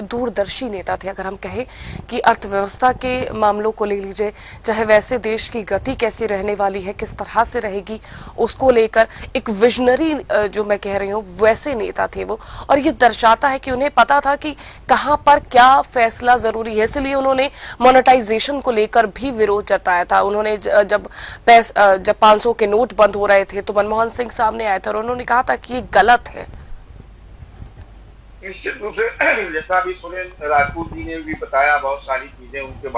दूरदर्शी नेता थे। अगर हम कहें कि अर्थव्यवस्था के मामलों को ले लीजिए, चाहे वैसे देश की गति कैसी रहने वाली है, किस तरह से रहेगी, उसको लेकर एक विजनरी जो मैं कह रही हूँ वैसे नेता थे वो। और ये दर्शाता है कि उन्हें पता था कि कहां पर क्या फैसला जरूरी है, इसलिए उन्होंने मोनेटाइजेशन को लेकर भी विरोध जताया था। उन्होंने जब 500 के नोट बंद हो रहे थे तो मनमोहन सिंह सामने आए थे और उन्होंने कहा था कि ये गलत है। निश्चित रूप से जैसा अभी सुनील राजपूत जी ने भी बताया बहुत सारी चीजें उनके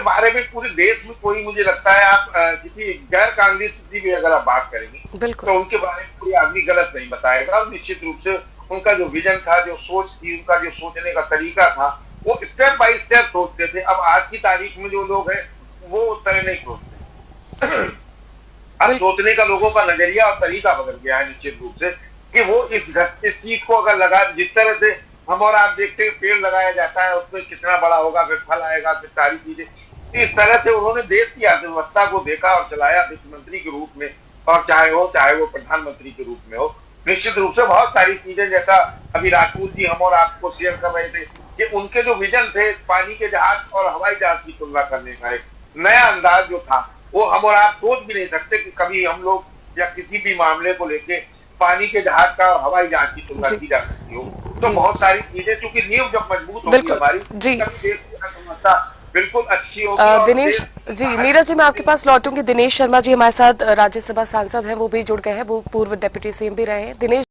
बारे में पूरे देश में कोई, मुझे लगता है आप किसी गैर कांग्रेस की भी अगर आप बात करेंगे तो उनके बारे में कोई आदमी गलत नहीं बताएगा। और निश्चित रूप से उनका जो विजन था, जो सोच थी, उनका जो सोचने का तरीका था, वो स्टेप बाय स्टेप सोचते थे। अब आज की तारीख में जो लोग हैं वो उस तरह नहीं सोचते। अब सोचने का लोगों का नजरिया और तरीका बदल गया है निश्चित रूप से, कि वो इस चीज को अगर लगा, जिस तरह से हम और आप देखते हैं पेड़ लगाया जाता है, उसमें कितना बड़ा होगा, फिर फल आएगा, फिर सारी चीजें, इस तरह से उन्होंने देश की अर्थव्यवस्था को देखा और चलाया वित्त मंत्री के रूप में, और चाहे वो प्रधानमंत्री के रूप में हो। निश्चित रूप से बहुत सारी चीजें, जैसा अभी राजपूत जी हम और आपको शेयर कर रहे थे, कि उनके जो विजन थे पानी के जहाज और हवाई जहाज की तुलना करने का एक नया अंदाज जो था, वो हम और आप सोच भी नहीं सकते कि कभी हम लोग या किसी भी मामले को लेके पानी के जहाज का और हवाई जहाज की तुलना की जा सकती हो। तो बहुत सारी चीजें, क्योंकि नींव जब मजबूत होगी हमारी, तभी देश की अर्थव्यवस्था बिल्कुल अच्छी होगी। दिनेश जी, नीरज जी, मैं आपके पास लौटूंगी। दिनेश शर्मा जी हमारे साथ राज्यसभा सांसद हैं, वो भी जुड़ गए हैं, वो पूर्व डिप्टी सीएम भी रहे हैं। दिनेश